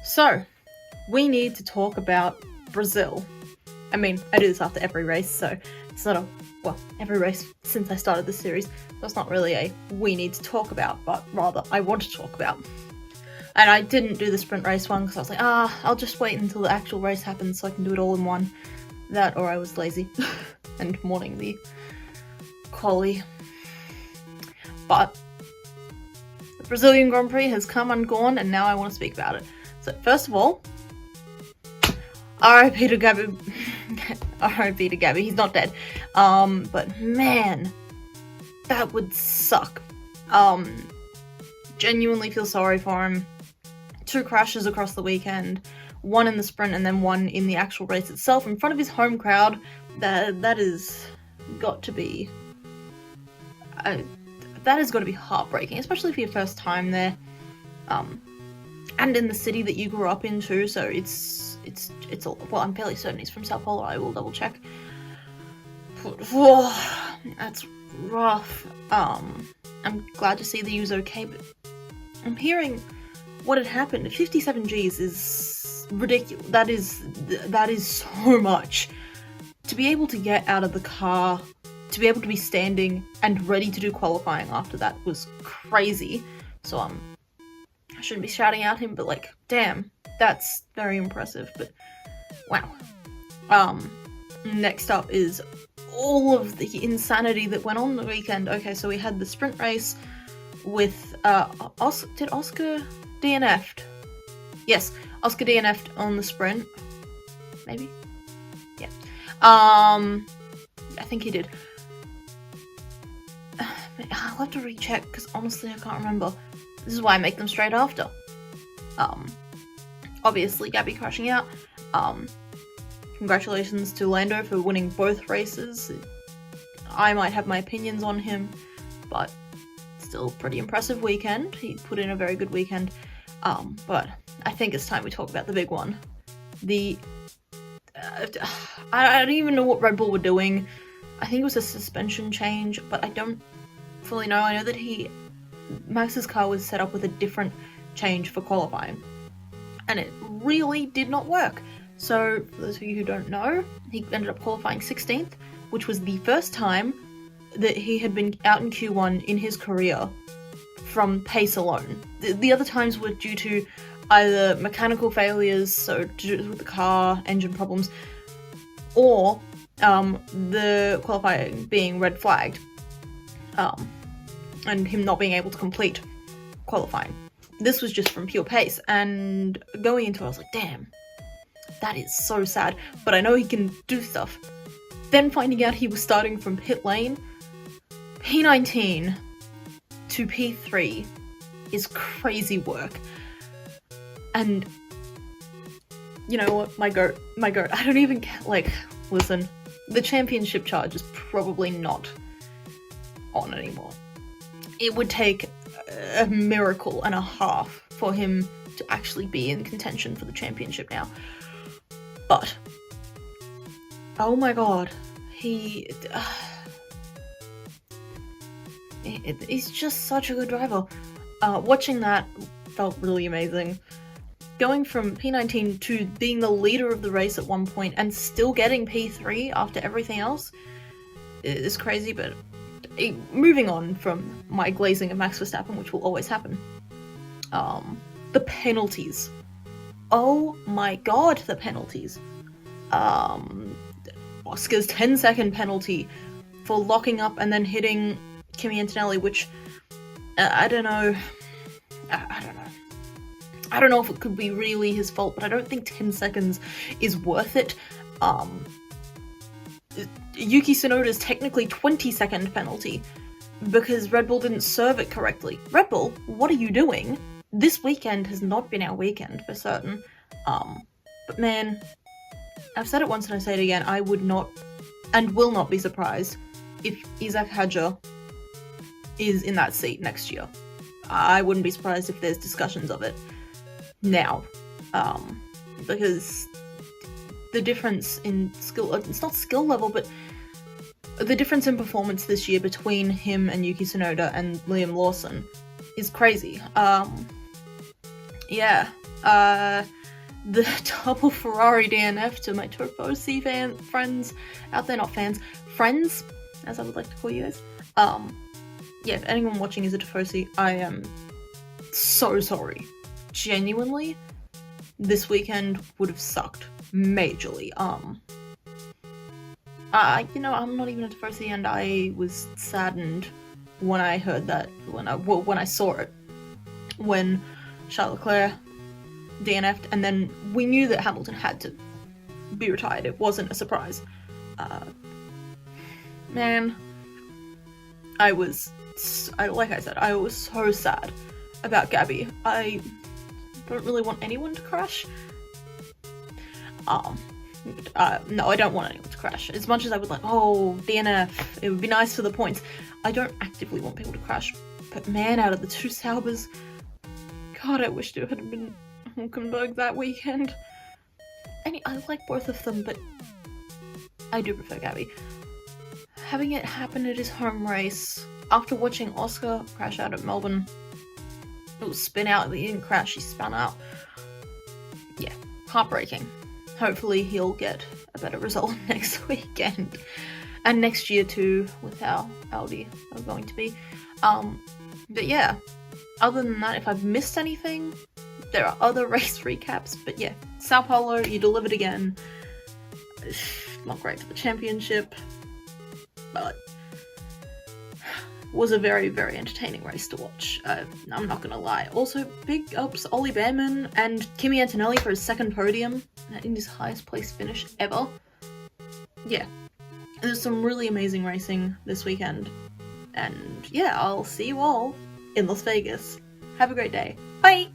So, we need to talk about Brazil. I mean, I do this after every race, so it's not every race since I started this series, so it's not really a we need to talk about, but rather I want to talk about. And I didn't do the sprint race one because I was like, I'll just wait until the actual race happens so I can do it all in one. That, or I was lazy and mourning the quali. But the Brazilian Grand Prix has come and gone, and now I want to speak about it. So, first of all, R.I.P. to Gabby. R.I.P. to Gabby. He's not dead. But man, that would suck. Genuinely feel sorry for him. 2 crashes across the weekend, 1 in the sprint and then 1 in the actual race itself in front of his home crowd. That is got to be heartbreaking, especially for your first time there, and in the city that you grew up in too. So it's well, I'm fairly certain he's from Sao Paulo. I will double check. That's rough. I'm glad to see that he was okay, but I'm hearing what had happened. 57 Gs is ridiculous. That is so much. To be able to get out of the car, to be able to be standing and ready to do qualifying after that was crazy. So I shouldn't be shouting at him, but like, damn, that's very impressive. But wow. Next up is all of the insanity that went on the weekend. Okay, so we had the sprint race with did Oscar DNF'd? Yes, Oscar DNF'd on the sprint. Maybe? Yeah. I think he did. I'll have to recheck because honestly I can't remember. This is why I make them straight after. Obviously Gabby crashing out. Congratulations to Lando for winning both races. I might have my opinions on him, but still pretty impressive weekend. He put in a very good weekend. But I think it's time we talk about the big one. I don't even know what Red Bull were doing. I think it was a suspension change, but I don't fully know. I know that Max's car was set up with a different change for qualifying, and it really did not work. So, for those of you who don't know, he ended up qualifying 16th, which was the first time that he had been out in Q1 in his career from pace alone. The other times were due to either mechanical failures, so to do with the car, engine problems, or the qualifying being red flagged, and him not being able to complete qualifying. This was just from pure pace, and going into it I was like, damn, that is so sad, but I know he can do stuff. Then finding out he was starting from pit lane, P19 to P3 is crazy work. And you know what, my goat, I don't even listen, the championship charge is probably not on anymore. It would take a miracle and a half for him to actually be in contention for the championship now. But oh my god, he's just such a good driver. Watching that felt really amazing. Going from P19 to being the leader of the race at one point and still getting P3 after everything else is crazy, but moving on from my glazing of Max Verstappen, which will always happen. The penalties. Oh my god, the penalties. Oscar's 10-second penalty for locking up and then hitting Kimi Antonelli, which I don't know if it could be really his fault, but I don't think 10 seconds is worth it. Yuki Tsunoda's technically 20-second penalty because Red Bull didn't serve it correctly. Red Bull, what are you doing? This weekend has not been our weekend for certain. But man, I've said it once and I say it again, I would not and will not be surprised if Isaac Hadjar is in that seat next year. I wouldn't be surprised if there's discussions of it now, because the difference in skill, it's not skill level, but the difference in performance this year between him and Yuki Tsunoda and Liam Lawson is crazy. Yeah, The double Ferrari DNF to my Tifosi friends out there, not fans, friends, as I would like to call you guys. Yeah, if anyone watching is a Tifosi, I am so sorry. Genuinely, this weekend would have sucked majorly. You know, I'm not even a Tifosi, and I was saddened when I heard that, when I saw it, when Charles Leclerc DNF'd, and then we knew that Hamilton had to be retired. It wasn't a surprise. Man, like I said, I was so sad about Gabby. I don't really want anyone to crash. No, I don't want anyone to crash. As much as I would like, oh, DNF, it would be nice for the points. I don't actively want people to crash. But man, out of the two Saubers, God, I wished it had been Hulkenberg that weekend. I like both of them, but I do prefer Gabby. Having it happen at his home race, after watching Oscar crash out at Melbourne, it was spin out, he didn't crash, he spun out. Yeah, heartbreaking. Hopefully he'll get a better result next weekend. And next year too, with how Audi are going to be. But yeah, other than that, if I've missed anything, there are other race recaps, but yeah, Sao Paulo, you delivered again. Not great for the championship, but was a very, very entertaining race to watch. I'm not gonna lie. Also, big ups Ollie Behrman and Kimi Antonelli for his second podium in his highest place finish ever. Yeah, there's some really amazing racing this weekend, and yeah, I'll see you all in Las Vegas. Have a great day. Bye!